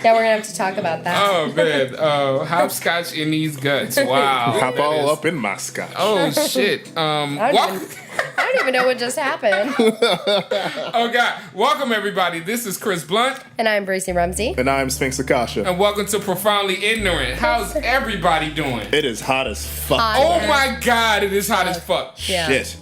Yeah, we're gonna have to talk about that. Oh man, hopscotch in these guts. Wow. Hop all up in my scotch. Oh shit. I don't even know what just happened. Oh god. Welcome everybody. This is Chris Blunt. And I'm Bracy Rumsey. And I'm Sphinx Akasha. And welcome to Profoundly Ignorant. How's everybody doing? It is hot as fuck. Oh my god, it is hot as fuck. Yeah. Shit.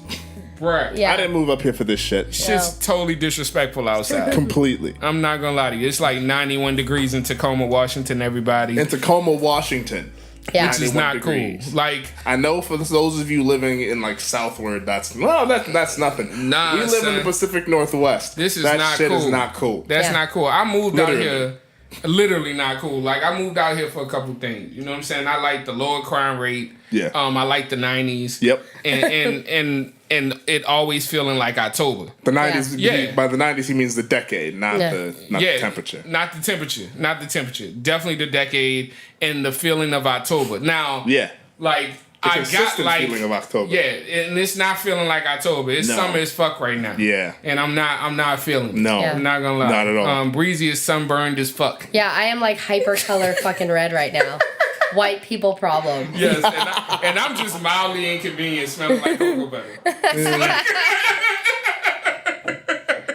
Bruh. Yeah. I didn't move up here for this shit. Shit's totally disrespectful outside. Completely. I'm not gonna lie to you. It's like 91 degrees in Tacoma, Washington, everybody. In Tacoma, Washington. Yeah. Which is 91 not degrees. cool. Like, I know for those of you living in like southward, that's nothing. Nah, we live in son. the Pacific Northwest. this is that not shit cool. is not cool. That's Yeah. not cool. I moved Literally. out here. Literally not cool. Like, I moved out here for a couple things. You know what I'm saying? I like the lower crime rate. Yeah. I like the 90s. Yep. And it always feeling like October. The 90s. Yeah. By the 90s, he means the decade, not Yeah. the temperature. Not the temperature. Not the temperature. Definitely the decade and the feeling of October. Now, Yeah. like, The I got consistent like feeling of October. Yeah, and it's not feeling like October. It's No. summer as fuck right now. Yeah. And I'm not feeling it. No. Yeah. I'm not gonna lie. Not at all. Breezy is sunburned as fuck. Yeah, I am like hypercolor fucking red right now. White people problem. Yes, and I'm just mildly inconvenient, smelling like cocoa butter.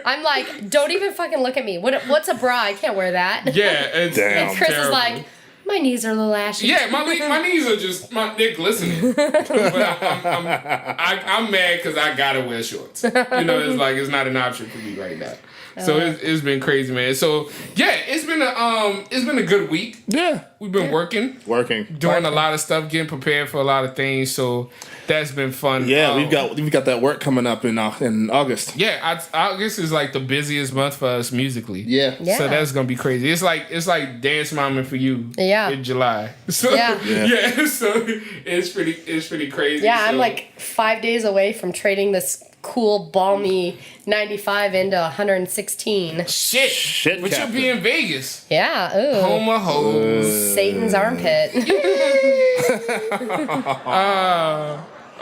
I'm like, don't even fucking look at me. What's a bra? I can't wear that. Yeah, it's, Damn. it's Chris terrible. is like, my knees are a little ashy. Yeah, my knees are just they're glistening. But I'm mad because I gotta wear shorts. You know, it's like it's not an option for me right now. So it's been crazy, man. So yeah, it's been a good week. Yeah. We've been working, Working. doing a lot of stuff, getting prepared for a lot of things. So that's been fun. Yeah, we've got that work coming up in August. Yeah, August is like the busiest month for us musically. Yeah. Yeah. So that's gonna be crazy. It's like Dance Momming for you. Yeah. In July. So Yeah. yeah. So it's pretty crazy. Yeah, I'm So- like 5 days away from trading this cool, balmy 95 into 116. shit. But Captain. you'll be in Vegas. Yeah, ooh. Home of hoes. Satan's armpit.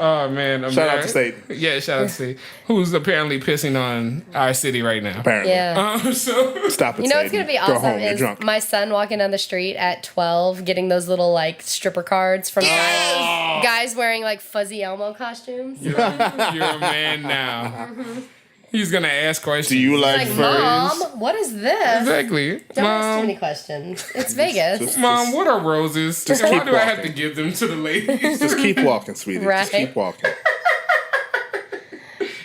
Oh man. Shout out to State. Yeah, shout out to State. Who's apparently pissing on our city right now. Apparently. Yeah. So Stop it. You know what's Satan. gonna be Go awesome home. You're is drunk. my son walking down the street at 12, getting those little like stripper cards from guys wearing like fuzzy Elmo costumes. you're a man now. He's gonna ask questions. Do you like Like, furries? Mom, what is this? Exactly. Don't ask too Mom, many questions. It's Vegas. Mom, what are roses? Just And why keep do I have walking. to give them to the ladies? Just keep walking, sweetie. Just Right. keep walking.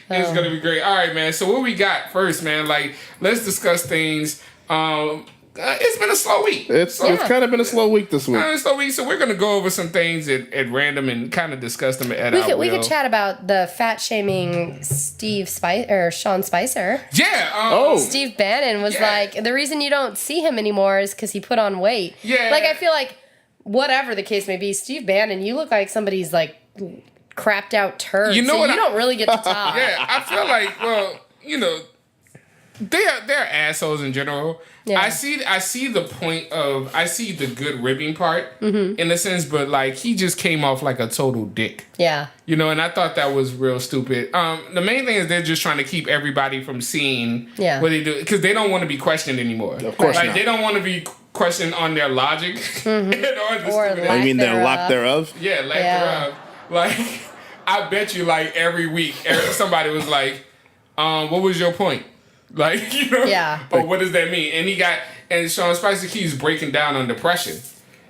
It's gonna be great. All right, man. So what we got first, man? Like, let's discuss things. It's been a slow week. It's kind of been a slow week this week. So we're gonna go over some things at random and kind of discuss them at We could chat about the fat shaming Sean Spicer. Yeah. Steve Bannon was Yeah. like, the reason you don't see him anymore is because he put on weight. Yeah. Like, I feel like, whatever the case may be, Steve Bannon, you look like somebody's like crapped out turd. You know so what you I- don't really get to talk. Yeah, I feel like, well, you know, they're assholes in general. Yeah. I see the point of, I see the good ribbing part in a sense, but like he just came off like a total dick. Yeah. You know, and I thought that was real stupid. The main thing is they're just trying to keep everybody from seeing Yeah. what they do because they don't want to be questioned anymore. Of course like not. they don't want to be questioned on their logic and or the Or stupid- lack I mean, they're thereof. lack thereof. yeah, lack Yeah. thereof. Like, I bet you, like, every week, somebody was like, what was your point? Like, you know? Yeah. Or what does that mean? And Sean Spicer keeps breaking down under pressure.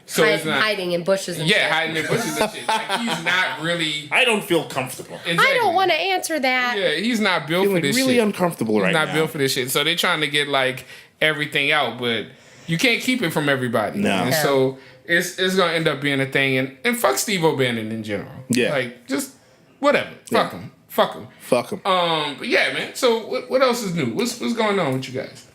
So it's not. Hiding in bushes and Yeah, shit. hiding in bushes and shit. Like, he's not really. I don't feel comfortable. Exactly. I don't want to answer that. Yeah, he's not built for Feeling this really shit. uncomfortable right He's not now. built for this shit. So they're trying to get, like, everything out, but you can't keep it from everybody. No. And No. so it's going to end up being a thing. And fuck Steve O'Bannon in general. Yeah. Like, just whatever. Fuck Yeah. him. Fuck him. Fuck them. But yeah, man. So what else is new? What's going on with you guys?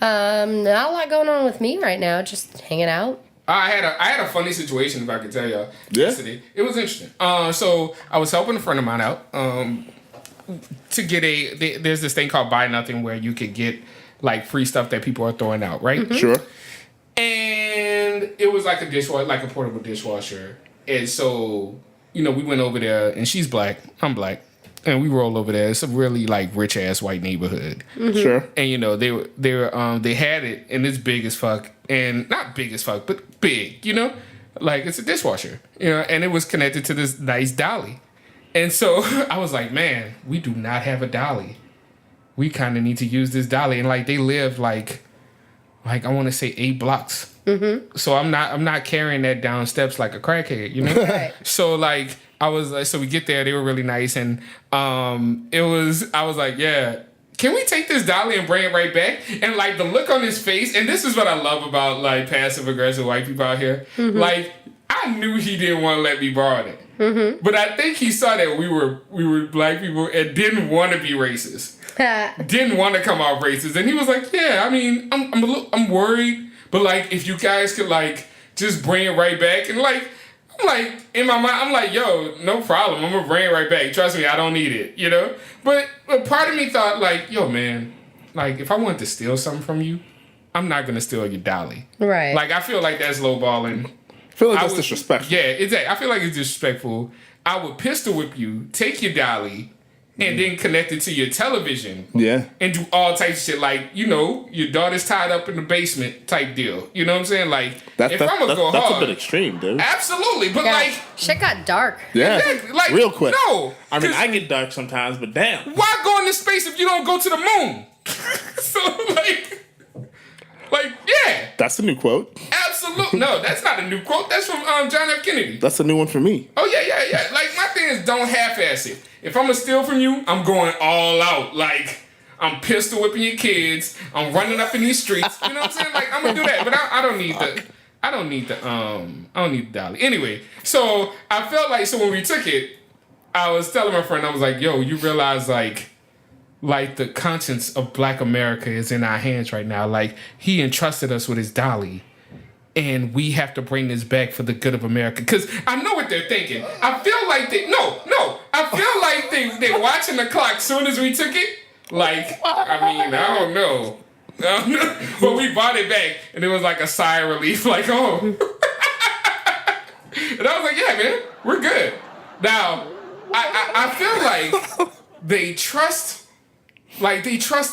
Not a lot going on with me right now. Just hanging out. I had a funny situation, if I could tell y'all, Yeah? yesterday. It was interesting. So I was helping a friend of mine out to get there's this thing called Buy Nothing where you could get like free stuff that people are throwing out, right? Sure. And it was like a dishwasher, like a portable dishwasher. And so, you know, we went over there, and she's black, I'm black. and we roll over there. It's a really like rich ass white neighborhood. Sure. And you know they had it, and it's big as fuck, and not big as fuck, but big. You know, like it's a dishwasher. You know, and it was connected to this nice dolly. And so I was like, man, we do not have a dolly. We kind of need to use this dolly, and like they live like I want to say 8 blocks. So I'm not carrying that down steps like a crackhead. You know. Right. So like I was like, so we get there, they were really nice, and I was like, yeah, can we take this dolly and bring it right back? And like the look on his face, and this is what I love about like passive aggressive white people out here. Like I knew he didn't want to let me borrow it, but I think he saw that we were black people and didn't want to be racist, didn't want to come out racist, and he was like, yeah, I mean, I'm worried, but like if you guys could like just bring it right back, and like. I'm like, in my mind, I'm like, yo, no problem. I'm going to bring it right back. Trust me, I don't need it, you know? But part of me thought, like, yo, man, like, if I wanted to steal something from you, I'm not going to steal your dolly. Right. Like, I feel like that's lowballing. I feel like that's disrespectful. Yeah, exactly. I feel like it's disrespectful. I would pistol whip you, take your dolly, and then connect it to your television. Yeah. And do all types of shit. Like, you know, your daughter's tied up in the basement type deal. You know what I'm saying? Like, if I'm going to go that's hard. a bit extreme, dude. Absolutely. But, Yeah. like... Shit got dark. Yeah. Exactly. Like, real quick. No. I mean, 'cause I get dark sometimes, but damn. why go into space if you don't go to the moon? So, like, yeah. That's a new quote. Absolutely. No, that's not a new quote. That's from John F. Kennedy. That's a new one for me. Oh, yeah. Like, my thing is don't half-ass it. If I'm going to steal from you, I'm going all out. Like, I'm pistol whipping your kids. I'm running up in these streets. You know what I'm saying? Like, I'm going to do that. But I don't need the dolly. Anyway, so I felt like, so when we took it, I was telling my friend, I was like, yo, you realize, like the conscience of Black America is in our hands right now. Like, he entrusted us with his dolly. And we have to bring this back for the good of America. Because I know what they're thinking. I feel like I feel like they're watching the clock soon as we took it. Like, I mean, I don't know. But we bought it back. And it was like a sigh of relief. Like, oh. And I was like, yeah, man, we're good. Now, I feel like they trust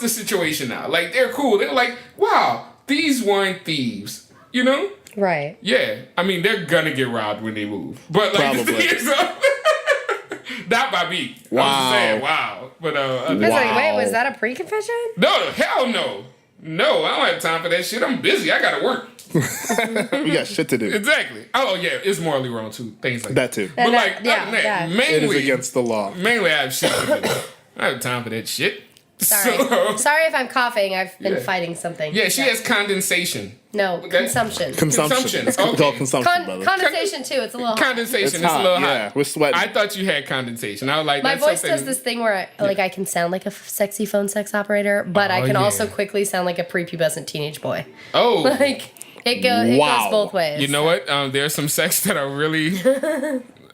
the situation now. Like, they're cool. They're like, wow, these weren't thieves. You know? Right. Yeah. I mean, they're gonna get robbed when they move. But, like, the Probably. thing is, not by me. Wow. I'm just saying, wow. But, I was like, wait, was that a pre-confession? no, hell no. No, I don't have time for that shit. I'm busy. I gotta work. We got shit to do. Exactly. Oh, yeah, it's morally wrong, too. Things like That too. But, And like, that- other than yeah. that, It is mainly, against the law. mainly I have shit to do. I don't have time for that shit. Sorry. So, Sorry if I'm coughing. I've been Yeah. fighting something. yeah, she has condensation. No, Okay. consumption. Consumption. It's Okay. called consumption, brother. Condensation too. It's a little hot. Condensation. It's It's, a hot, little hot. yeah. We're sweating. I thought you had condensation. I was like, My that's voice something. does this thing where I can sound like a sexy phone sex operator, but I Oh, can yeah. also quickly sound like a prepubescent teenage boy. Oh, Like it goes Wow. both ways. you know what? There's some sex that are really.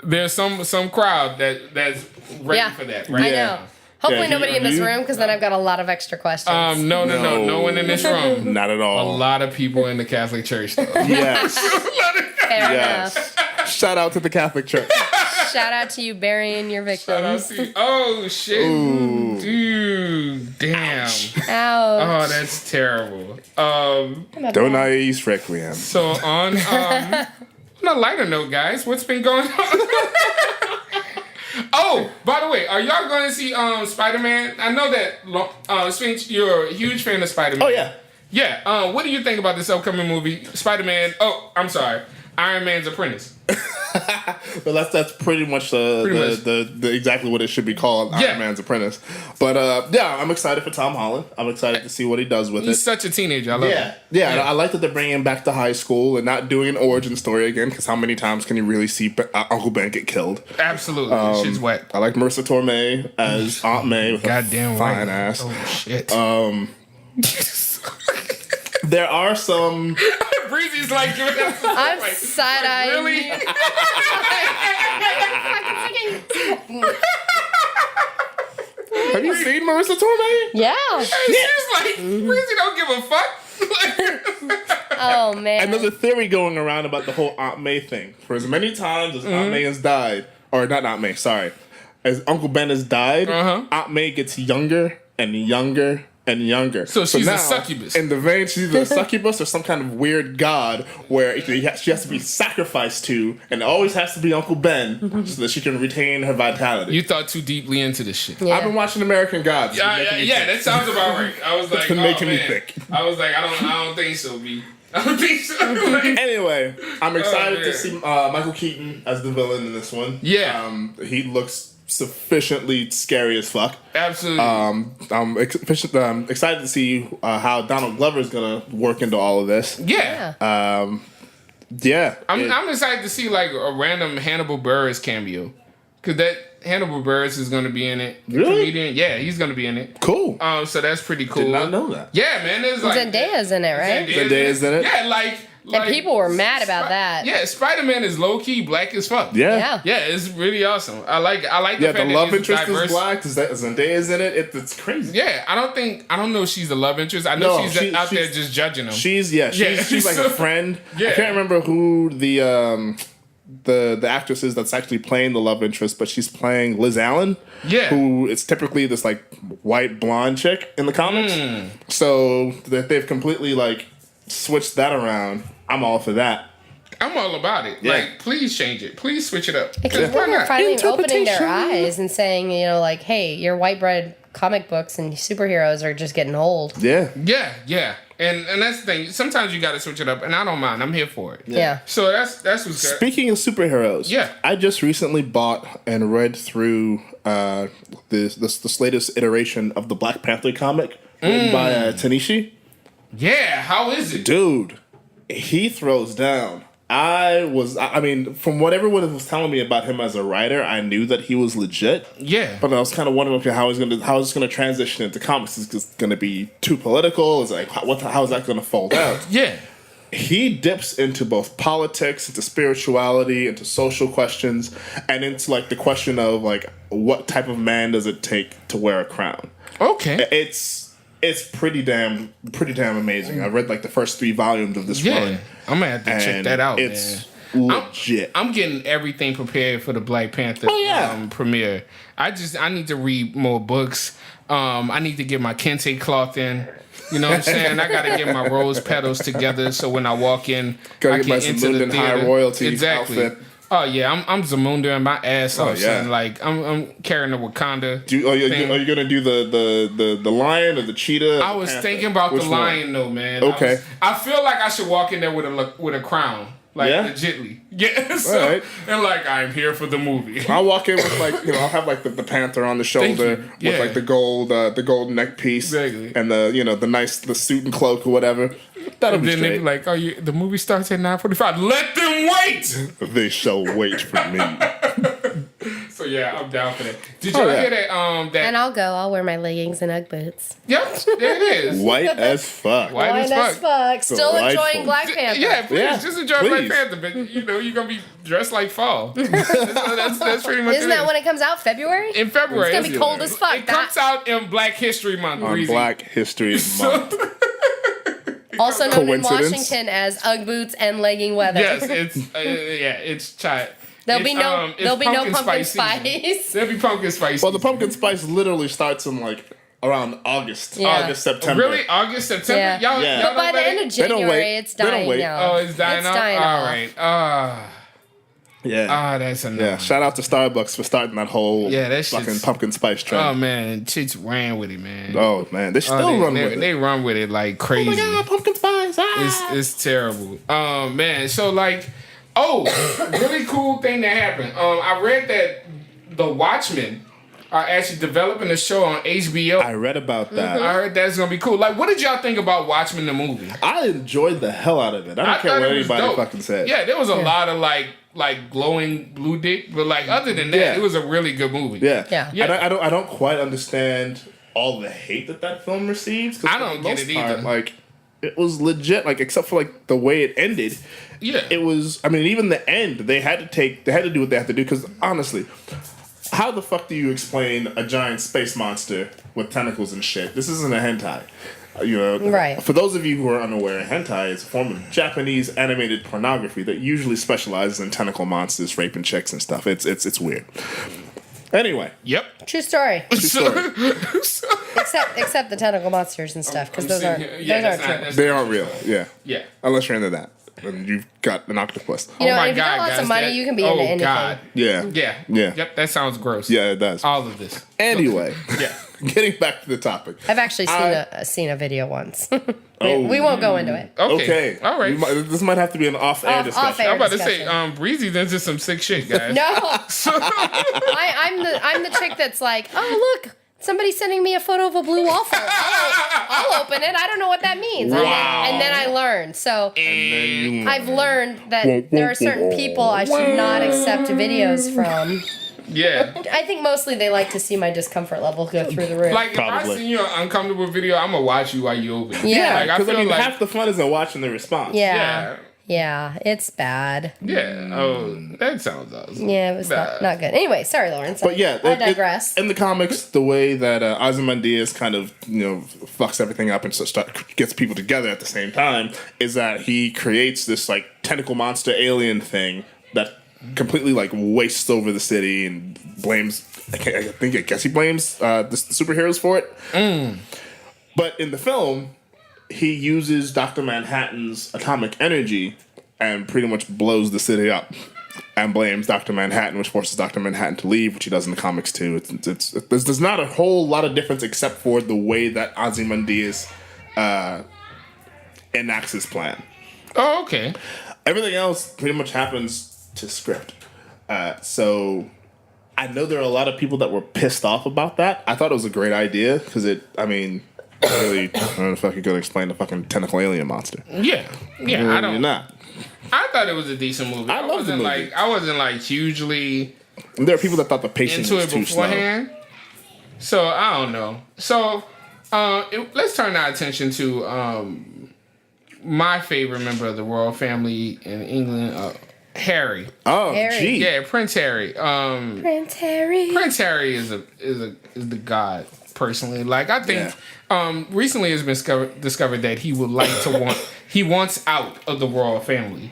There's some crowd that's ready Yeah. for that. Right? I Yeah. know. Hopefully Yeah, nobody in this you- room, because then I've got a lot of extra questions. No one in this room. Not at A all. lot of people in the Catholic Church, though. Yes. Fair Yes. enough. Shout out to the Catholic Church. Shout out to you burying your Shout out victims. to you. Oh shit, dude, damn. Ouch. Oh, that's terrible. Donai's Requiem. So on a lighter note, guys, what's been going on? Oh, by the way, are y'all going to see Spider-Man? I know that Sphinx, you're a huge fan of Spider-Man. Oh, yeah. Yeah. What do you think about this upcoming movie, Spider-Man? Oh, I'm sorry, Iron Man's Apprentice. But that's pretty much the exactly what it should be called, Yeah. Iron Man's Apprentice. But yeah, I'm excited for Tom Holland. I'm excited to see what he does with He's it. such a teenager. I love him. Yeah, and I like that they're bringing him back to high school and not doing an origin story again. Because how many times can you really see Uncle Ben get killed? Absolutely. Shit's wet. I like Marissa Tomei as Aunt May with Goddamn a fine white. ass. Oh shit. There are some. Breezy's like, I'm side-eyeing. really? Have you seen Marissa Tomei? Yeah. She's like, Breezy don't give a fuck. Oh man. And there's a theory going around about the whole Aunt May thing. For as many times as Aunt May has died, or not Aunt May, sorry, as Uncle Ben has died, Uh-huh. Aunt May gets younger and younger and younger. So she's a now, succubus. In the vein, she's either a succubus or some kind of weird god where she has to be sacrificed to, and it always has to be Uncle Ben so that she can retain her vitality. You thought too deeply into this shit. Yeah. I've been watching American Gods. It's been Yeah, making me think. that sounds about right. I was like, been oh, making me man. think. I was like, I don't think so, B. I don't think so. Like, Anyway, I'm excited to man. see Michael Keaton as the villain in this one. Yeah. He looks sufficiently scary as fuck. absolutely. I'm excited to see how Donald Glover is gonna work into all of this. yeah. Yeah, I'm excited to see like a random Hannibal Buress cameo. Cause that Hannibal Buress is gonna be in it. The Really? comedian. Yeah, he's gonna be in it. cool. So that's pretty cool. Did not know that. Yeah, man. There's like Zendaya's in it, right? Zendaya's in it? Yeah, like And people were mad about that. Yeah, Spider-Man is low key black as fuck. Yeah. Yeah, it's really awesome. I like the Yeah, fact the that love it's interest diverse. is black. Zendaya's in it. It's crazy. Yeah, I don't know if she's the love interest. I know No, she's out there she's- just judging them. She's Yeah, she's like so- a friend. Yeah. I can't remember who the actress is that's actually playing the love interest, but she's playing Liz Allen. Yeah. Who is typically this like white blonde chick in the comics. So that they've completely like switched that around. I'm all for that. I'm all about it. Yeah. Like, please change it. Please switch it up. Because Why people are not? finally opening their Interpretation. eyes and saying, like, hey, your white bread comic books and superheroes are just getting old. Yeah. Yeah. And that's the thing. Sometimes you got to switch it up, and I don't mind. I'm here for it. Yeah. So that's what's good. Speaking of superheroes, Yeah. I just recently bought and read through this latest iteration of the Black Panther comic written by Tanishi. Yeah. How is it? Dude, he throws down. I mean, from what everyone was telling me about him as a writer, I knew that he was legit. Yeah. But I was kind of wondering, okay, how is this gonna transition into comics? Is this gonna be too political? Is like how is that gonna fold out? Yeah. He dips into both politics, into spirituality, into social questions, and into like the question of like what type of man does it take to wear a crown? Okay. It's pretty damn amazing. I read like the first 3 volumes of this Yeah. run. I'm gonna have to check And that out, it's man. legit. I'm getting everything prepared for the Black Panther premiere. I need to read more books. I need to get my kente cloth in. You know what I'm saying? I gotta get my rose petals together so when I walk in, Gotta I get my can enter the Zamundan High theater. Royalty Exactly. outfit. Oh yeah, I'm Zamunda and my ass off. yeah. Son. Like I'm carrying the Wakanda. Are thing. you gonna do the lion or the cheetah? or I the was panther? thinking about Which the one? lion though, man. Okay. I feel like I should walk in there with a crown. Like Yeah? legitly. Yeah. So, Alright. and like I'm here for the movie. I'll walk in with like I'll have like the panther on the shoulder Thank you. with Yeah. like the gold neck piece Exactly. and the suit and cloak or whatever. That'll And be then they be straight. like, the movie starts at 9:45. Let them wait. They shall wait for me. So yeah, I'm down for that. Did Oh, y'all yeah. hear that? That And I'll go. I'll wear my leggings and Ugg boots. yep, there it is. White as fuck. White White as as fuck. fuck. Still Delightful. enjoying Black Panther. Yeah, please Yeah, just enjoy please. Black Panther, but you're gonna be dressed like fall. that's pretty much. Isn't that when it comes out? February? in February? It's gonna be cold as fuck. It comes out in Black History Month. On Breezy. Black History Month. Also known in Coincidence? Washington as Ugg boots and legging weather. Yes, it's chai. There'll be no pumpkin season. spice. There'll be pumpkin spice. Well, the pumpkin spice literally starts in like around August, Yeah. September. Really, August, September. Yeah. Y'all, Yeah. y'all But by don't the let end it- of They don't January, wait. it's They don't dying wait. out. Oh, it's dying out. dying All off. right. Yeah. That's enough. Yeah. Shout out to Starbucks for starting that whole Yeah, that fucking shit's- pumpkin spice Oh trend. man, chicks ran with it, man. Oh man, they still they, run they, with it. they run with it like crazy. Oh my god, pumpkin spice! Ah! It's terrible. Man, so like, really cool thing that happened. I read that the Watchmen are actually developing a show on HBO. I read about that. I heard that's gonna be cool. Like, what did y'all think about Watchmen the movie? I enjoyed the hell out of it. I don't care thought what it was anybody dope. fucking said. Yeah, there was a lot of like glowing blue dick, but like other than that, Yeah. it was a really good movie. Yeah. Yeah. I don't quite understand all the hate that film receives. 'cause I for don't the get most it part, either. Like, it was legit. Like, except for like the way it ended. Yeah. It was. I mean, even the end, they had to do what they had to do. Because honestly, how the fuck do you explain a giant space monster with tentacles and shit? This isn't a hentai. Right. For those of you who are unaware, hentai is a form of Japanese animated pornography that usually specializes in tentacle monsters raping chicks and stuff. It's weird. Anyway, Yep. True story. story. Except the tentacle monsters and stuff, because I'm those sitting aren't here- yeah, those that's aren't not- true. that's they not aren't true. real. Yeah. Yeah. Unless you're into that. And you've got an octopus. You know, oh my if you got God, lots guys, of money, that- you can be into anything. God. Yeah. Yeah. Yeah. Yep. That sounds gross. Yeah, it does. All of this. Anyway, Yeah. getting back to the topic. I've actually seen a video once. We won't go into it. Okay. Okay. All right. This might have to be an off-air Off- discussion. off-air. I'm about to discussion. say, Breezy's into some sick shit, guys. No, I'm the chick that's like, oh look, somebody's sending me a photo of a blue waffle. I'll open it. I don't know what that means. Wow. And then I learned. So And I've learned that there are certain people I should not accept videos from. Yeah. I think mostly they like to see my discomfort level go through the roof. Like, if I Probably. see you an uncomfortable video, I'm going to watch you while you open it. Yeah. Like, I because feel like... half the fun is in watching the response. yeah. Yeah, it's bad. Yeah. Oh, that sounds awesome. Yeah, it was not good. Anyway, sorry, Lawrence. But yeah, I digress. in the comics, the way that Ozymandias kind of fucks everything up and gets people together at the same time is that he creates this like tentacle monster alien thing that completely like wastes over the city and blames. I guess he blames the superheroes for it. But in the film, he uses Dr. Manhattan's atomic energy and pretty much blows the city up and blames Dr. Manhattan, which forces Dr. Manhattan to leave, which he does in the comics too. There's not a whole lot of difference except for the way that Ozymandias enacts his plan. Oh, okay. Everything else pretty much happens to script. So I know there are a lot of people that were pissed off about that. I thought it was a great idea because really, I don't know if I could go explain the fucking tentacle alien monster. Yeah. Yeah, I You're don't... not. I thought it was a decent movie. I love the movie. I wasn't like hugely And there are people that thought the pacing into was it too slow. beforehand. So I don't know. So let's turn our attention to my favorite member of the royal family in England, Harry. Oh, Harry. gee. Yeah, Prince Harry. Prince Harry. Prince Harry is the god personally. Like I think recently it's been discovered that he wants out of the royal family.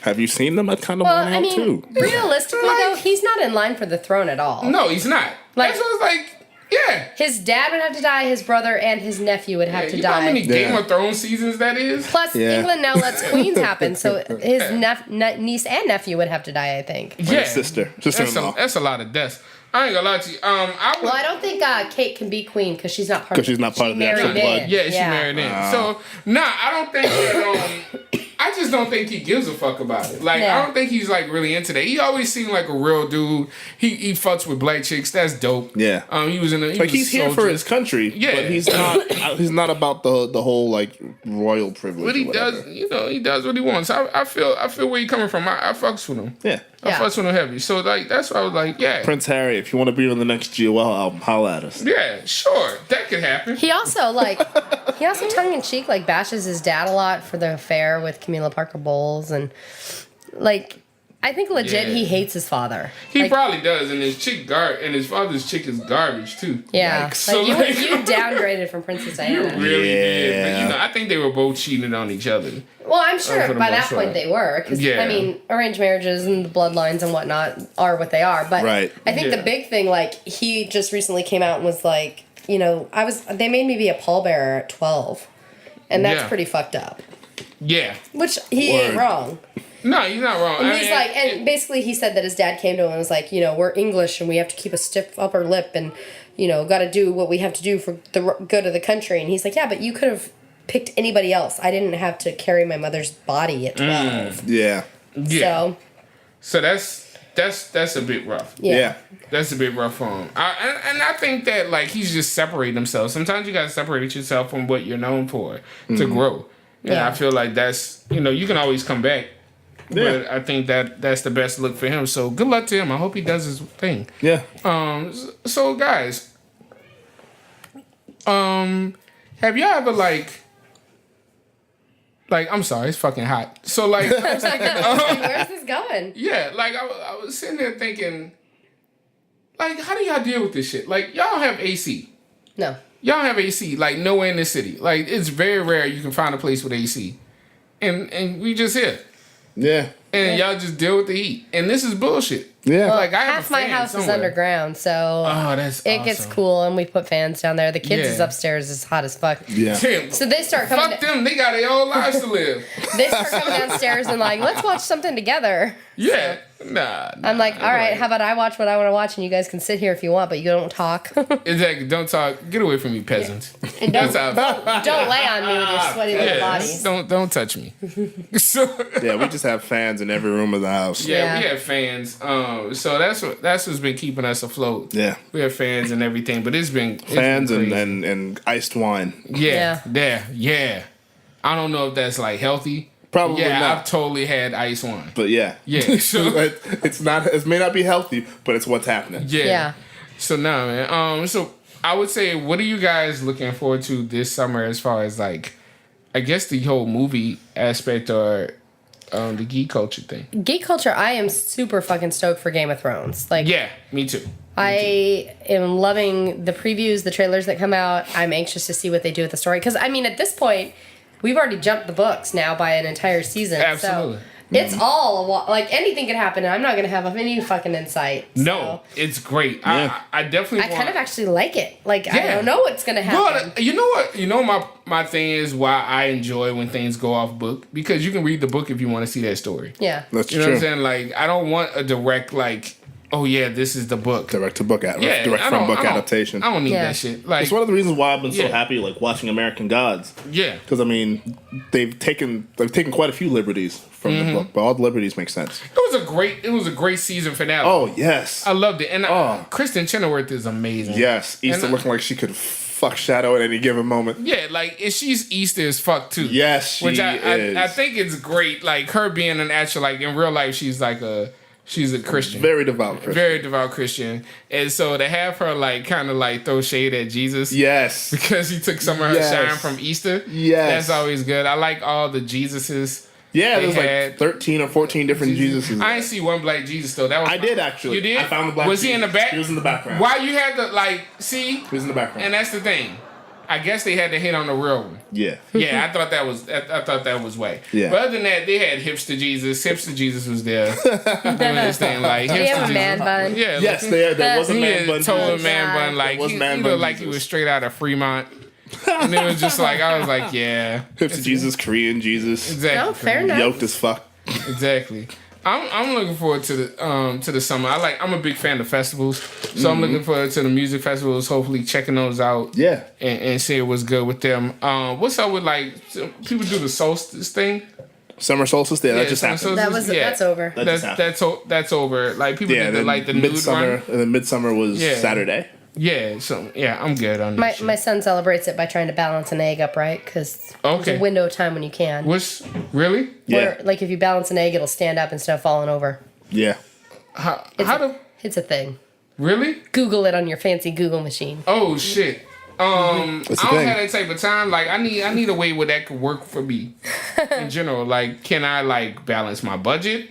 Have you seen them? I kind of Well, want I out mean, too. realistically though, he's not in line for the throne at all. No, he's not. Like- That's what I was like. Yeah. His dad would have to die, his brother and his nephew would have to You know how many die. Game of Thrones seasons that is? Plus, Yeah. England now lets queens happen, so his niece and nephew would have to die, I think. Yeah. Sister-in-law. That's a lot of deaths. I ain't gonna lie to you. Well, I don't think Kate can be queen because she's not part. 'Cause she's not part she of the actual married blood. in. Yeah, she married in. So, I don't think that, I just don't think he gives a fuck about it. Like, Yeah. I don't think he's, like, really into that. He always seemed like a real dude. He fucks with black chicks. That's dope. Yeah. He was in a... Like he's here for his country, Yeah. but he's not about the whole like royal privilege. But he or whatever. does, he does what he wants. I feel where he coming from. I fucks with him. Yeah. I Yeah. fucks with him heavy. So, like, that's why I was like, yeah. Prince Harry, if you want to be on the next GOL album, holla at us. Yeah, sure. That could happen. He also tongue in cheek like bashes his dad a lot for the affair with Camila Parker Bowles, and like I think legit Yeah. he hates his father. He Like, probably does, and his father's chick is garbage too. yeah, Yikes. So, like, like- you downgraded from Princess You Diana. really did, Yeah. but I think they were both cheating on each other. Well, I'm sure for the by that most point part. they were, because Yeah. I mean, arranged marriages and the bloodlines and whatnot are what they are. But Right. I think Yeah. the big thing, like he just recently came out and was like, they made me be a pallbearer at 12, and that's Yeah. pretty fucked up. Yeah, Which he ain't Word. wrong. no, he's not wrong. And he's like, and basically he said that his dad came to him and was like, we're English and we have to keep a stiff upper lip and, got to do what we have to do for the good of the country. And he's like, yeah, but you could have picked anybody else. I didn't have to carry my mother's body at 12. Yeah. yeah. So that's a bit rough. Yeah. That's a bit rough for him. And I think that like he's just separating himself. Sometimes you gotta separate yourself from what you're known for to grow. And Yeah. I feel like that's you can always come back. Yeah. But I think that's the best look for him. So good luck to him. I hope he does his thing. Yeah. So guys, have y'all ever like I'm sorry, it's fucking hot. So like I was thinking, Where's this going? yeah, like I was sitting there thinking, like, how do y'all deal with this shit? Like y'all have AC. No. Y'all have AC, like nowhere in the city. Like it's very rare you can find a place with AC. And we just here. Yeah. and y'all just deal with the heat. And this is bullshit. Yeah. Like I have Half a my fan house is somewhere. underground, so Oh, that's it gets awesome. cool, and we put fans down there. The kids is Yeah. upstairs, is hot as fuck. Yeah. Damn. So they start coming. Fuck them. They got their own lives to live. They start coming downstairs and like, let's watch something together. Yeah. Nah. I'm like, all right, how about I watch what I want to watch, and you guys can sit here if you want, but you don't talk. Exactly. Don't talk. Get away from me, peasants. And don't, That's how. don't lay on me with your sweaty little Yeah, bodies. don't touch me. So Yeah, we just have fans in every room of the house. yeah, we Yeah. have fans. So that's what's been keeping us afloat. Yeah. We have fans and everything, but it's been Fans crazy. and iced wine. Yeah. I don't know if that's like healthy. Probably Yeah, not. I've totally had ice wine. But yeah. Yeah, so- it's not, it may not be healthy, but it's what's happening. Yeah. Yeah. So no, man. So I would say, what are you guys looking forward to this summer as far as like, I guess the whole movie aspect or the geek culture thing? Geek culture, I am super fucking stoked for Game of Thrones. Like, Yeah, me too. I am loving the previews, the trailers that come out. I'm anxious to see what they do with the story. Because, I mean, at this point, we've already jumped the books now by an entire season. Absolutely. So it's all, like, anything could happen, and I'm not going to have any fucking insight. No, it's great. Yeah. I definitely I kind of actually like it. Like, I Yeah. don't know what's going to happen. But you know what? You know my thing is why I enjoy when things go off book, because you can read the book if you want to see that story. Yeah. That's You know true. what I'm saying? Like I don't want a direct like, oh yeah, this is the book. Direct to book Yeah, direct I from don't- book I don't- adaptation. I don't need Yeah. that shit. Like It's one of the reasons why I've been so Yeah. happy like watching American Gods. yeah. Because I mean, they've taken quite a few liberties from Mm-hmm. the book, but all the liberties make sense. It was a great season finale. Oh yes, I loved it. And Oh. Kristen Chenoweth is amazing. yes. Easter And, looking like she could fuck Shadow at any given moment. Yeah, like she's Easter as fuck too. Yes, she Which is. I think it's great. Like her being an actual, like in real life, she's a Christian. Very devout Christian. Very devout Christian. And so to have her like kind of like throw shade at Jesus. Yes. Because he took some of her Yes. shine from Easter. Yes. That's always good. I like all the Jesuses. Yeah, They there's had- like 13 or 14 different Jesuses. I ain't see one black Jesus though. That was I did actually. You did? I found the black Was he Jesus. in the back? He was in the background. Why you had to like see? He was in the background. And that's the thing. I guess they had to hit on the real one. yeah. Yeah, I thought that was way. Yeah. But other than that, they had hipster Jesus. Hipster Jesus was there. Doing his thing like Do you have hipster a man Jesus. bun? Yeah. Yes, like, there was a he man had bun. total Jesus. man bun. Like There was he man looked bun like he Jesus. was straight out of Fremont. And it was just like I was like, yeah, Hipster Jesus, Korean Jesus, exactly. No, fair enough. yoked as fuck. Exactly. I'm looking forward to the summer. I'm a big fan of festivals, so I'm looking forward to the music festivals. Hopefully, checking those out. Yeah. And see what's good with them. What's up with like people do the solstice thing? Summer solstice, yeah, that Yeah, just summer happened. solstice. That's over. That just happened. That's over. Like people Yeah, did then the nude midsummer, run. and then midsummer was Yeah. Saturday. Yeah, so yeah, I'm good on My, that. my son celebrates it by trying to balance an egg upright because there's Okay. a window of time when you can. What's really? Yeah, Or, like, if you balance an egg, it'll stand up instead of falling over. yeah. How It's, do it's a thing. really? Google it on your fancy Google machine. Oh shit. I That's the don't thing. have that type of time. Like I need a way where that could work for me. In general, like can I like balance my budget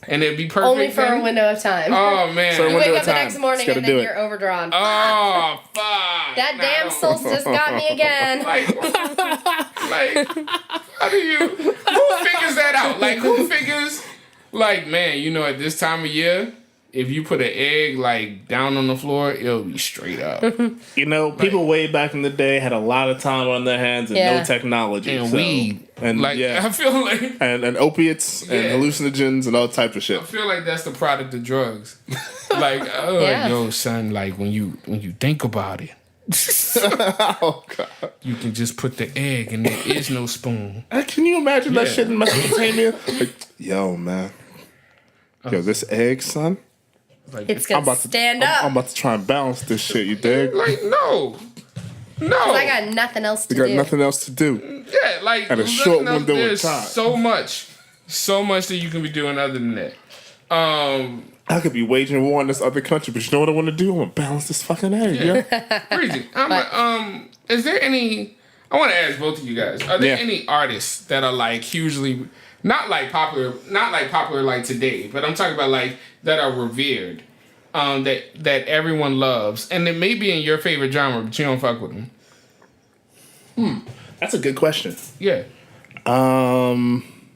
and it'd be perfect? Only for then? a window of time. Oh man. So you window wake of up the time. next morning Just and gotta then do it. you're overdrawn. Oh fuck! That Nah, I damn don't- solstice got me again. Like, how do you? Who figures that out? Like, who figures? Like, man, you know, at this time of year, if you put an egg like down on the floor, it'll be straight up. You know, people way back in the day had a lot of time on their hands and Yeah. no technology. And so- weed, And like, yeah. I feel like And opiates and Yeah. hallucinogens and all types of shit. I feel like that's the product of drugs. Like, Yeah. yo, son, like when you think about it, Oh god. you can just put the egg and there is no spoon. Can you imagine that Yeah. shit in Mesopotamia? Like, yo, man. Yo, this egg, son. Like, It's going to stand up. I'm about to try and balance this shit, you dig? like no. I got nothing else to You got do. nothing else to do. Yeah, like At a short looking up, window of there's time. so much that you can be doing other than that. I could be waging war in this other country, but you know what I want to do? I want to balance this fucking egg, yeah? Crazy. Is there any? I want to ask both of you guys. Are there Yeah. any artists that are like hugely not popular like today, but I'm talking about like that are revered, that everyone loves, and it may be in your favorite genre, but you don't fuck with them. That's a good question. Yeah.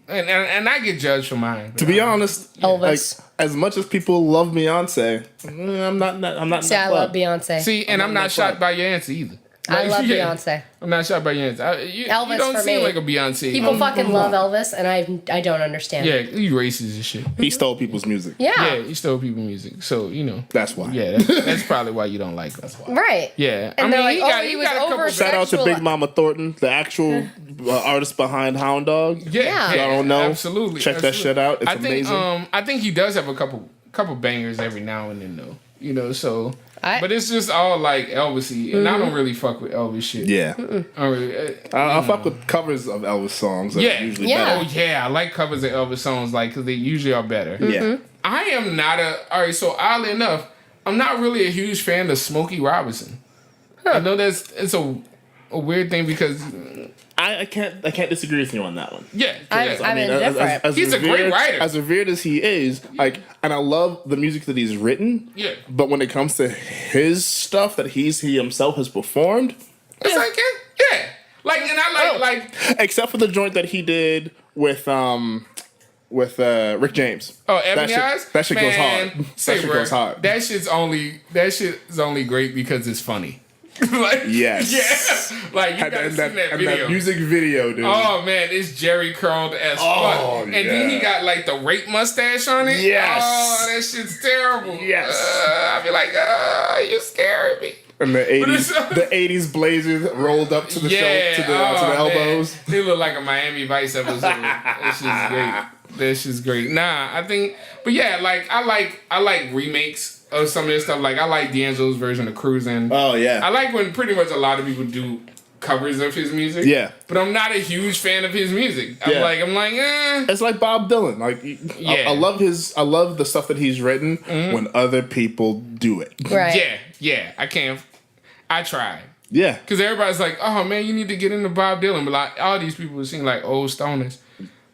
and I get judged for mine. To be honest, Elvis. like, as much as people love Beyonce, I'm not. I'm not. in See, that I love club. Beyonce. See, and I'm not shocked by your answer either. I love yeah, Beyonce. I'm not shocked by your answer. You Elvis don't for seem me. like a Beyonce. People fucking love Elvis, and I don't understand. Yeah, you racist and shit. He stole people's music. Yeah. Yeah, you stole people music, so you know. That's why. Yeah, that's probably why you don't like him. Right. Yeah, And they're like, he he was got a couple. over- Shout out to Sexual- Big Mama Thornton, the actual artist behind Hound Dog. Yeah, Y'all don't know? Absolutely, Check that shit out. It's I think, amazing. I think he does have a couple bangers every now and then, though. You know, so. I- But it's just all like Elvis-y, and I don't really fuck with Elvis shit. Yeah. I don't really, I fuck with covers of Elvis songs. That yeah, are usually Yeah. Oh yeah, I like covers of Elvis songs, like because they usually are better. better. Yeah. I am not all right. So oddly enough, I'm not really a huge fan of Smokey Robinson. I know it's a weird thing because I can't disagree with you on that one. yeah, I'm indifferent. He's a great writer. As revered as he is, like, and I love the music that he's written. Yeah. But when it comes to his stuff that he himself has performed, it's like yeah, like and I like except for the joint that he did with Rick James. oh Ebony that Eyes. That shit goes Man, hard. say, That shit bro, goes hard. That shit's only great because it's funny. Like, Yes. Yeah. Like you gotta see that video. That music video, dude. Oh man, it's Jerry curled as Oh, fuck. And then he yeah. got like the rape mustache on it. Yes. Oh, that shit's terrible. Yes. I'd be like, you scaring me. And the it's- 80s, the 80s blazers rolled up to the Yeah. to the elbows. Man. They look like a Miami Vice episode. That shit's great. That shit's great. Nah, I think, but yeah, like I like remakes of some of this stuff. Like I like D'Angelo's version of Cruising. Oh yeah. I like when pretty much a lot of people do covers of his music. Yeah. But I'm not a huge fan of his music. Yeah. I'm like, It's like Bob Dylan. Like Yeah. I love the stuff that he's written when other people do it. Right. yeah, I can't. I try. Yeah. Because everybody's like, oh man, you need to get into Bob Dylan. But like, all these people seem like old stoners.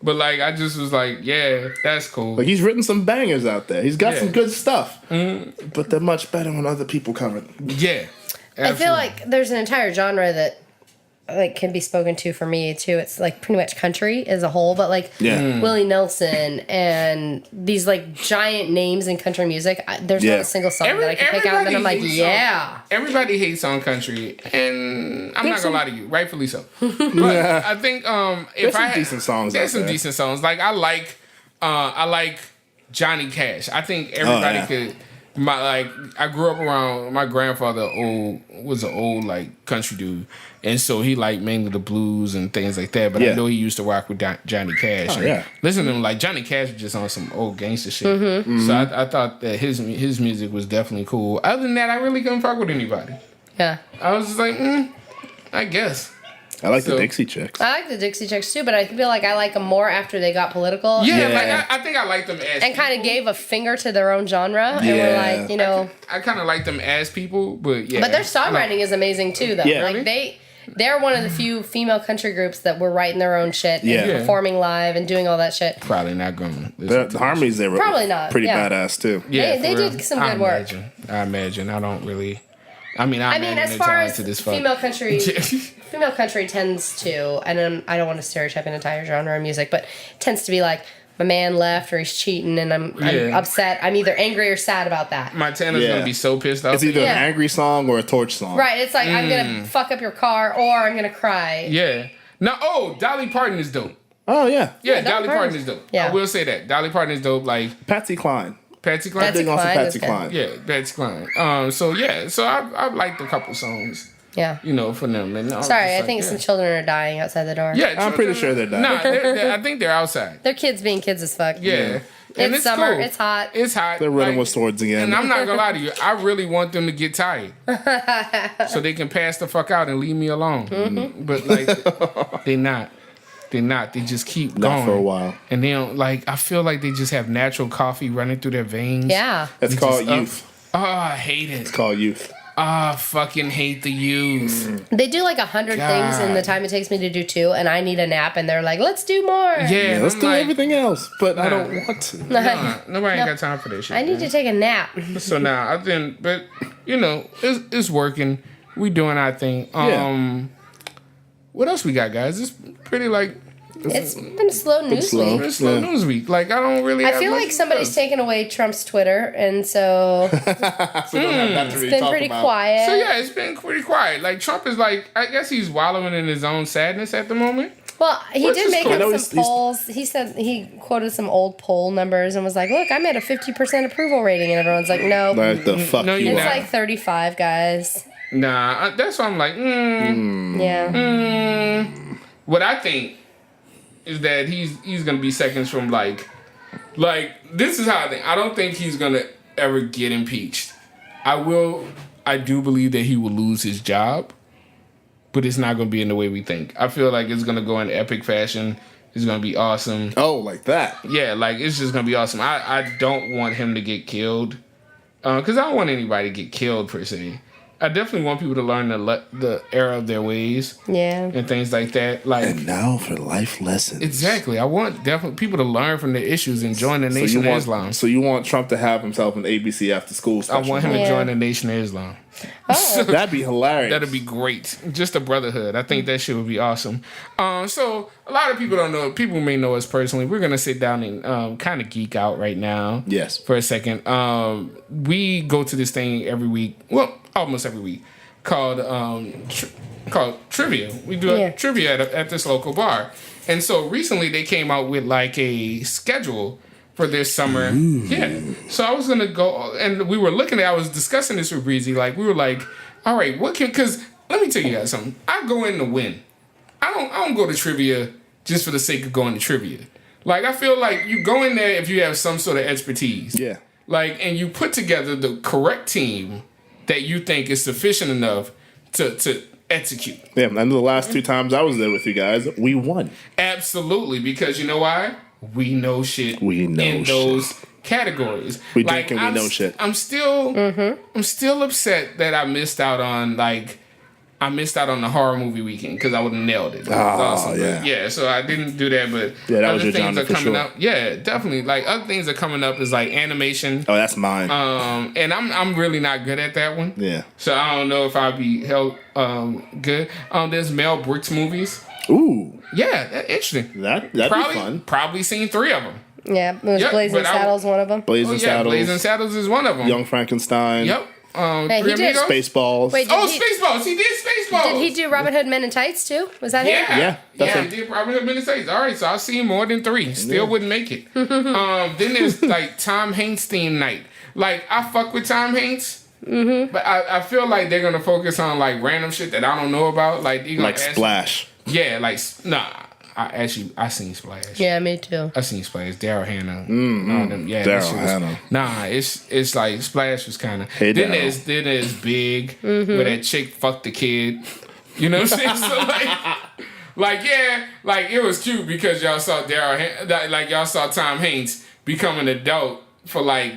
But like, I just was like, yeah, that's cool. Like he's written some bangers out there. He's got Yeah. some good stuff. But they're much better when other people cover them. Yeah. I feel like there's an entire genre that like can be spoken to for me too. It's like pretty much country as a whole, but like Yeah. Willie Nelson and these like giant names in country music. There's Yeah. not a single song that I can pick out, and then I'm like, hates yeah. Everybody hates on country, and I'm not gonna lie to you, rightfully so. But I think if There's some I had, decent songs there's out some there. decent songs. Like I like Johnny Cash. I think everybody yeah. could. I grew up around my grandfather. Was an old like country dude, and so he liked mainly the blues and things like that. But I Yeah. know he used to rock with Johnny Cash. Oh, And yeah. listen to him like Johnny Cash was just on some old gangster shit. Mm-hmm. So I thought that his music was definitely cool. Other than that, I really couldn't fuck with anybody. Yeah. I was just like, I guess. I like So- the Dixie Chicks. I like the Dixie Chicks too, but I feel like I like them more after they got political. Yeah, Yeah. like I think I like them as And kind of gave a finger to their own genre, and Yeah. were like, you know. I kind of like them as people, but yeah. But their songwriting is amazing too, though. Yeah. Like they're one of the few female country groups that were writing their own shit Yeah. and Yeah. performing live and doing all that shit. Probably not going. The harmonies they were Probably not, pretty yeah. badass too. Yeah, They for real. did some good work. I imagine. I don't really. I mean, I mean, as far as female country, Yeah. female country tends to, and I don't want to stereotype an entire genre of music, but tends to be like, my man left or he's cheating and I'm Yeah. upset. I'm either angry or sad about that. Montana's Yeah. gonna be so pissed off. It's either Yeah. an angry song or a torch song. Right, it's like, I'm going to fuck up your car or I'm going to cry. Yeah. Now, Dolly Parton is dope. Oh yeah. Yeah, Dolly Dolly Parton Parton's- is dope. yeah. I will say that. Dolly Parton is dope. Like Patsy Cline. Patsy Cline. Patsy Big on some Cline Patsy is good. Cline. Yeah, Patsy Cline. So I've liked a couple songs, Yeah. you know, for them. And was Sorry, just I like, think yeah. some children are dying outside the door. Yeah, I'm pretty sure they're dying. Nah, I think they're outside. They're kids being kids as fuck. Yeah. And It's summer, cool. it's hot. It's hot. They're running like- with swords again. And I'm not gonna lie to you, I really want them to get tired, so they can pass the fuck out and leave me alone. But like, they're not. They're not. They just keep Not going for a while. and they don't like. I feel like they just have natural coffee running through their veins. Yeah. It's They called just up. youth. Oh, I hate it. It's called youth. I fucking hate the youth. They do like 100 things in the God. time it takes me to do 2, and I need a nap, and they're like, let's do more. Yeah, Yeah, and let's I'm do like, everything else, but I Nah. don't want to. Nobody ain't got time for that shit. I need to take a nap. So now I think, but you know, it's working. We doing our thing. Yeah. What else we got, guys? It's pretty like It's been a slow news slow. week. It's slow Yeah. news week. Like I don't really. I have feel much like to somebody's discuss. taken away Trump's Twitter, and so So we don't have that to really it's been talk pretty about. quiet. So yeah, it's been pretty quiet. Like Trump is like, I guess he's wallowing in his own sadness at the moment. Well, he Which did is make cool. I up know some he's- polls. He said he quoted some old poll numbers and was like, "Look, I'm at a 50% approval rating," and everyone's like, "No, Like the fuck No, you you're it's are. not. like 35, guys." Nah, that's why I'm like, Yeah, what I think is that he's gonna be seconds from like this is how I think. I don't think he's gonna ever get impeached. I do believe that he will lose his job, but it's not gonna be in the way we think. I feel like it's gonna go in epic fashion. It's gonna be awesome. Oh, like that. Yeah, like it's just gonna be awesome. I don't want him to get killed, because I don't want anybody to get killed per se. I definitely want people to learn the error of their ways yeah. and things like that. Like And now for life lessons. exactly, I want definitely people to learn from their issues and join the Nation of Islam. So you want Trump to have himself an ABC after school I special? want him to Yeah. join the Nation of Islam. Oh, That'd be hilarious. That'd be great. Just a brotherhood. I think that shit would be awesome. So a lot of people don't know. People may know us personally. We're gonna sit down and kind of geek out right now. Yes. For a second. We go to this thing every week. Well, almost every week. Called trivia. We do Yeah. trivia at this local bar. And so recently they came out with like a schedule for this summer. Yeah. So I was gonna go, and we were looking at. I was discussing this with Breezy. Like we were like, all right, what can? Because let me tell you guys something. I go in to win. I don't go to trivia just for the sake of going to trivia. Like I feel like you go in there if you have some sort of expertise. Yeah. Like, and you put together the correct team that you think is sufficient enough to execute. Yeah, and the last 2 times I was there with you guys, we won. Absolutely, because you know why? We know shit. We know in shit. those categories. We drink and we know shit. I'm still upset that I missed out on the horror movie weekend because I would have nailed it. It was awesome. yeah. But yeah, so I didn't do that, but Yeah, that other was your things genre are for coming sure. up. Yeah, definitely. Like other things are coming up is like animation. Oh, that's mine. And I'm really not good at that one. yeah. So I don't know if I'll be held good. There's Mel Brooks movies. Ooh, Yeah, that's interesting. that'd be fun. Probably seen 3 of them. yeah. It was Yep, Blazing but I- Saddles, one of them. Blazing Saddles, Blazing Saddles is one of them. Young Frankenstein, Yep. Hey, Three he did Amigos. Spaceballs. Wait, Oh, Did he- Spaceballs. He did Spaceballs. Did he do Robin Hood Men in Tights too? Was that him? Yeah, Yeah, that's yeah. him. He did Robin Hood Men in Tights. All right, so I've seen more than 3. Still wouldn't make it. Then there's like Tom Hanks theme night. Like I fuck with Tom Hanks, but I feel like they're gonna focus on like random shit that I don't know about. Like you gonna like ask- Splash. Yeah, like nah. I seen Splash. Yeah, me too. I seen Splash. Daryl Hannah. All them. Yeah, that Daryl shit was- Hannah. Nah, it's like Splash was kind of. Hey, then Daryl. there's Big, where that chick fucked the kid. You know what I'm saying? So like it was cute because y'all saw like y'all saw Tom Hanks become an adult for like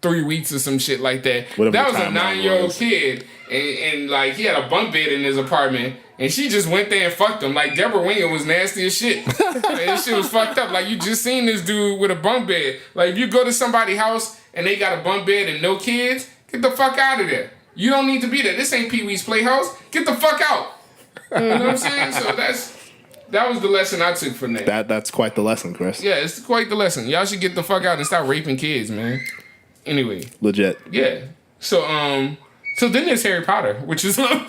3 weeks or some shit like that. Whatever That the was a timeline 9-year-old was. kid, and like he had a bunk bed in his apartment, and she just went there and fucked him. Like Deborah Winger was nasty as shit. And shit was fucked up. Like you just seen this dude with a bunk bed. Like if you go to somebody's house and they got a bunk bed and no kids, get the fuck out of there. You don't need to be there. This ain't Pee Wee's Playhouse. Get the fuck out. You know what I'm saying? So that was the lesson I took from that. That's quite the lesson, Chris. Yeah, it's quite the lesson. Y'all should get the fuck out and stop raping kids, man. Anyway, Legit. yeah. So then there's Harry Potter, which is speaking of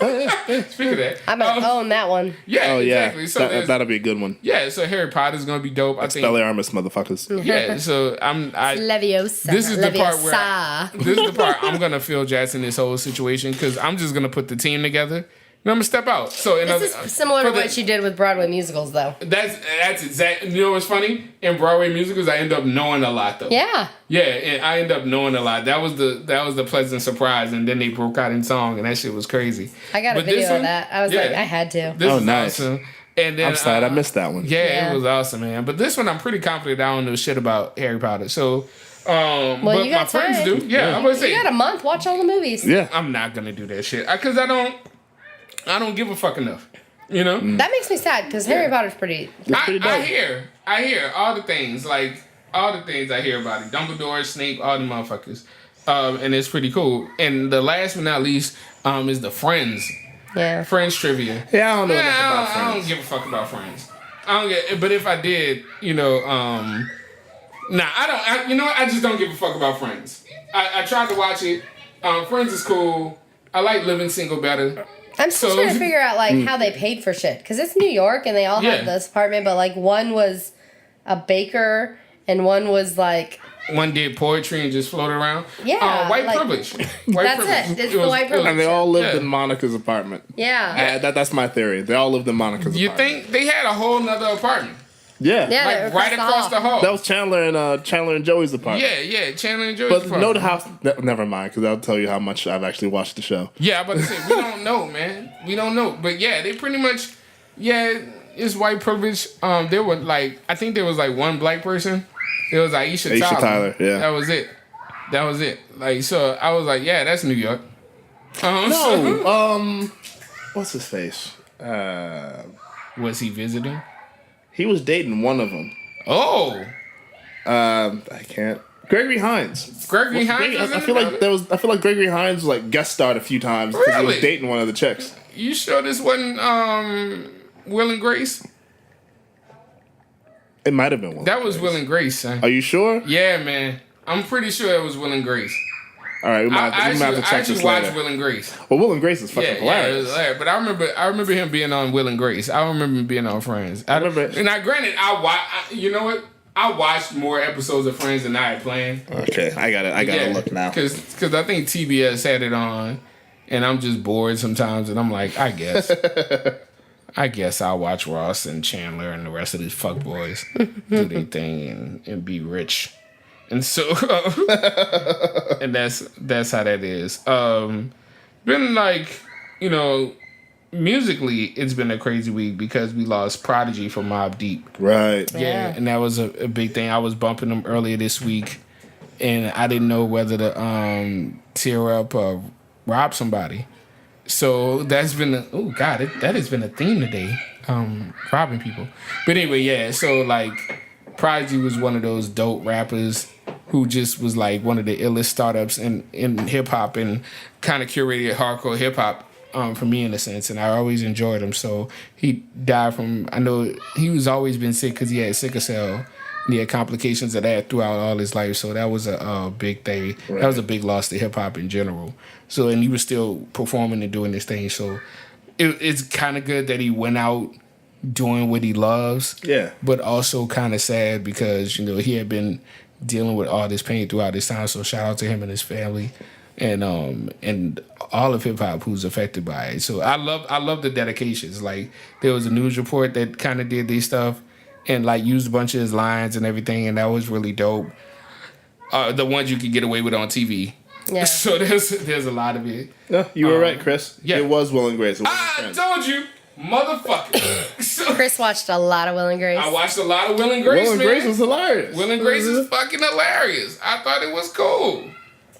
that. I'm gonna own that one. Yeah, Oh exactly. yeah, So there's- that'll be a good one. yeah, so Harry Potter's gonna be dope. I think. Expelliarmus, motherfuckers. Yeah, so Leviosa. this is the part where Leviosa. this is the part I'm gonna Phil Jackson this whole situation because I'm just gonna put the team together. And I'm gonna step out. So in This is similar to what she did with Broadway musicals, though. That's exactly. You know what's funny? In Broadway musicals, I end up knowing a lot though. Yeah. Yeah, and I end up knowing a lot. That was the pleasant surprise, and then they broke out in song, and that shit was crazy. I got a But this video one- of that. I was yeah. like, I had to. This Oh, is nice. awesome. And then I'm sad I missed that one. Yeah, Yeah. it was awesome, man. But this one, I'm pretty confident I don't know shit about Harry Potter. So, but you my got friends time. do. Yeah, I'm gonna say You got a month. Watch all the movies. Yeah. I'm not gonna do that shit because I don't give a fuck enough. You know. That makes me sad because Harry Potter's pretty. pretty I dope. hear all the things I hear about it. Dumbledore, Snape, all the motherfuckers, and it's pretty cool. And the last but not least is the Friends Yeah. trivia. Yeah, I don't know enough Yeah, about I don't Friends. give a fuck about Friends. I don't get. But if I did, nah, I don't. You know what? I just don't give a fuck about Friends. I tried to watch it. Friends is cool. I like Living Single better. I'm still trying to figure out how they paid for shit because it's New York and they all have this apartment, but like one was a baker and one was like one did poetry and just floated around. Yeah, white privilege. That's it. It's the white privilege. And they all lived in Monica's apartment. Yeah. That's my theory. They all lived in Monica's apartment. You think they had a whole nother apartment? Yeah. Yeah, Like right across the hall. That was Chandler and Joey's apartment. Yeah, Chandler and Joey's But apartment. no, the house. Never mind, because I'll tell you how much I've actually watched the show. Yeah, but we don't know, man. We don't know. But yeah, they pretty much, it's white privilege. There were I think there was one black person. It was Aisha Tyler. Yeah. That was it. Like, so I was like, yeah, that's New York. No, what's his face? Was he visiting? He was dating one of them. Oh. I can't. Gregory Hines. Gregory Hines. I feel like Gregory Hines was guest starred a few times because he was Really? dating one of the chicks. You sure this wasn't Will and Grace? It might have been one. That was Will and Grace, son. Are you sure? Yeah, man. I'm pretty sure it was Will and Grace. All right, we might I have to check actually this watched later. Will and Grace. Well, Will and Grace is fucking Yeah, it hilarious. was hilarious. But I remember him being on Will and Grace. I remember him being on Friends. I remember- Now, granted, you know what? I watched more episodes of Friends than I had planned. Okay, I gotta look now. Because I think TBS had it on, and I'm just bored sometimes, and I'm like, I guess I'll watch Ross and Chandler and the rest of these fuckboys do their thing and be rich. And so, and that's how that is. Been musically, it's been a crazy week because we lost Prodigy from Mobb Deep. Right. Yeah, and that was a big thing. I was bumping them earlier this week, and I didn't know whether to tear up or rob somebody. So that's been that has been a theme today, robbing people. But anyway, yeah. So Prodigy was one of those dope rappers who just was one of the illest startups in hip hop and kind of curated hardcore hip hop. For me in a sense, and I always enjoyed him. So he died from, I know he was always been sick because he had sickle cell and he had complications of that throughout all his life. So that was a big thing. Right. That was a big loss to hip hop in general. So, and he was still performing and doing this thing. So it's kind of good that he went out doing what he loves. Yeah. But also kind of sad because, he had been dealing with all this pain throughout this time. So shout out to him and his family. And all of hip hop who's affected by it. So I love the dedications. There was a news report that kind of did this stuff and used a bunch of his lines and everything, and that was really dope. The ones you could get away with on TV. Yeah. So there's a lot of it. No, you were right, Chris. Yeah. It was Will and Grace. I told you, motherfucker. So, Chris watched a lot of Will and Grace. I watched a lot of Will and Grace. Will and Grace was hilarious. Will and Grace is fucking hilarious. I thought it was cool.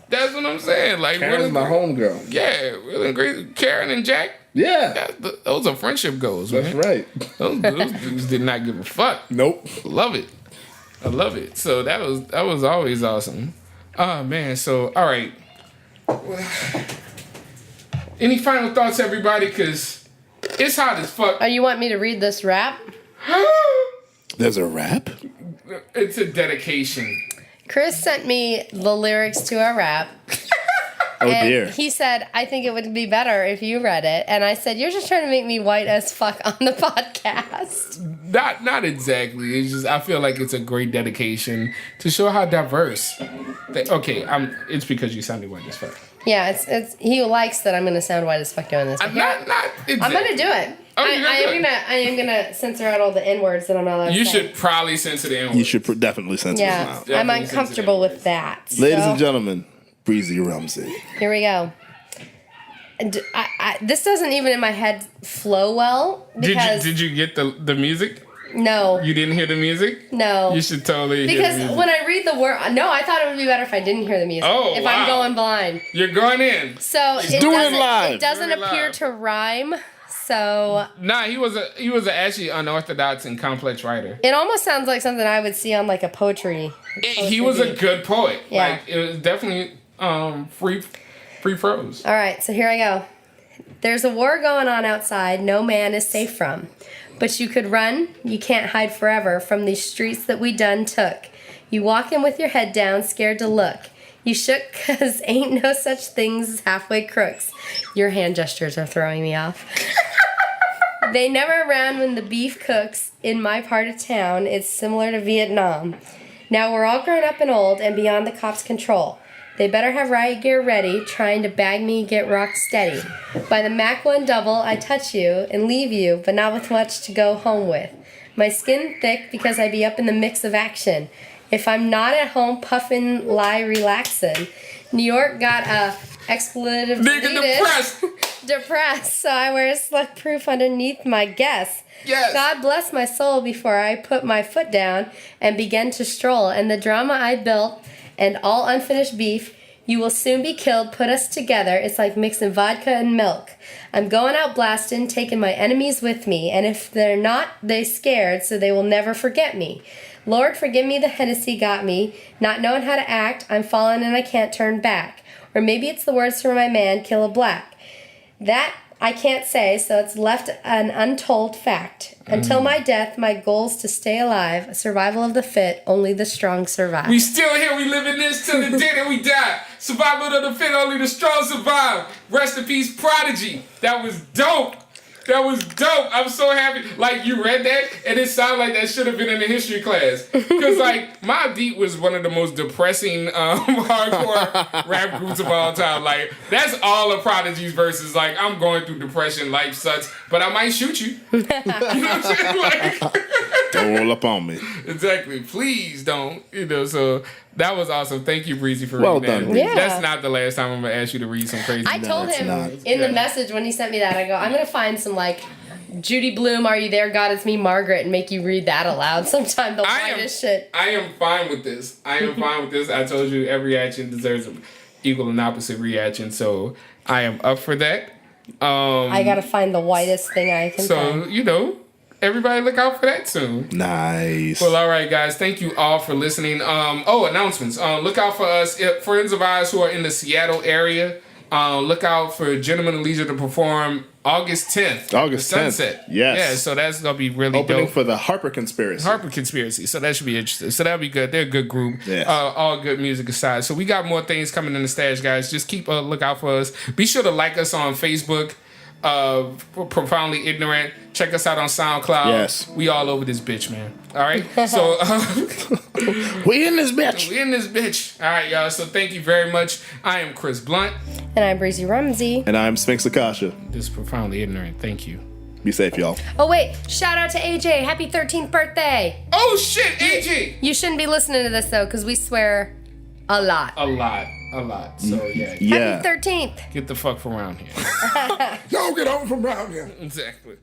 That's what I'm saying. Karen's my homegirl. Yeah, Will and Grace, Karen and Jack. Yeah. Those are friendship goals, man. That's right. Those dudes did not give a fuck. Nope. Love it. I love it. So that was always awesome. Oh, man. So, all right. Any final thoughts, everybody? Because it's hot as fuck. Oh, you want me to read this rap? There's a rap? It's a dedication. Chris sent me the lyrics to a rap. Oh, and dear. He said, I think it would be better if you read it. And I said, you're just trying to make me white as fuck on the podcast. Not exactly. It's just I feel like it's a great dedication to show how diverse. It's because you sounded white as fuck. Yeah, it's he likes that I'm going to sound white as fuck doing this. Not exactly. I'm going to do it. Oh, I am gonna censor out all the N-words that I'm not allowed to say. You should probably censor the N-words. You should definitely censor them out. I'm uncomfortable with that. Ladies and gentlemen, Breezy Rumsey. Here we go. This doesn't even in my head flow well. Because Did you get the music? No. You didn't hear the music? No. You should totally hear the Because music. when I read the word... No, I thought it would be better if I didn't hear the music. Oh, If wow. I'm going blind. You're going in. So it doing it doesn't, live. it doesn't Doing it appear live. to rhyme. So Nah, he was a actually unorthodox and complex writer. it almost sounds like something I would see on like a poetry. He was a good poet. Yeah. It was definitely free prose. All right, so here I go. There's a war going on outside no man is safe from. But you could run, you can't hide forever from these streets that we done took. You walkin' with your head down, scared to look. You shook 'cause ain't no such things as halfway crooks. Your hand gestures are throwing me off. They never around when the beef cooks. In my part of town, it's similar to Vietnam. Now we're all grown up and old and beyond the cops' control. They better have riot gear ready, trying to bag me, get rock steady. By the Mac 1 double, I touch you and leave you, but not with much to go home with. My skin thick because I be up in the mix of action. If I'm not at home puffin', lie, relaxin'. New York got a expletive Nigga deleted. depressed. Depressed, so I wear slug proof underneath my guess. Yes. God bless my soul before I put my foot down and begin to stroll. And the drama I built and all unfinished beef, you will soon be killed, put us together. It's like mixing vodka and milk. I'm going out blasting, taking my enemies with me. And if they're not, they scared, so they will never forget me. Lord, forgive me, the Hennessy got me. Not knowing how to act, I'm falling and I can't turn back. Or maybe it's the words from my man, Killa Black. That I can't say, so it's left an untold fact. Until my death, my goal's to stay alive. Survival of the fit, only the strong survive. We still here, we living this till the day that we die. Survival of the fit, only the strong survive. Rest in peace, Prodigy. That was dope. That was dope. I'm so happy. Like, you read that, and it sounded like that should have been in the history class. Because, like, Mobb Deep was one of the most depressing hardcore rap groups of all time. Like, that's all of Prodigy's verses. Like, I'm going through depression, life sucks, but I might shoot you. You know what I'm saying? Like, Don't roll up on me. exactly. Please don't. You know, so that was awesome. Thank you, Breezy, for Well reading done, that. Yeah. That's not the last time I'm going to ask you to read some crazy I told him not. in the Yeah. message when he sent me that, I go, I'm going to find some, like, Judy Blume, Are You There, God, It's Me, Margaret, and make you read that aloud sometime. The whitest shit. I am fine with this. I am fine with this. I told you every action deserves an equal and opposite reaction, so I am up for that. I got to find the whitest thing I can So, find. you know, everybody look out for that soon. Nice. Well, all right, guys. Thank you all for listening. Announcements. Look out for us, friends of ours who are in the Seattle area. Look out for Gentlemen of Leisure to perform August 10th. August the 10th. Sunset. Yes. Yeah, so that's going to be really Opening dope. for the Harper Conspiracy. Harper Conspiracy. So that should be interesting. So that'll be good. They're a good group. Yes. All good music aside. So we got more things coming in the stash, guys. Just keep a lookout for us. Be sure to like us on Facebook. Profoundly Ignorant. Check us out on SoundCloud. Yes. We all over this bitch, man. All right. So We in this bitch. we in this bitch. All right, y'all. So thank you very much. I am Chris Blunt. And I'm Breezy Rumsey. And I'm Sphinx Akasha. This is Profoundly Ignorant. Thank you. Be safe, y'all. Oh, wait. Shout out to AJ. Happy 13th birthday. Oh shit, AJ. You shouldn't be listening to this, though, because we swear a lot. A lot. So yeah. Yeah. Happy 13th. Get the fuck from around here. Y'all get over from around here. Exactly.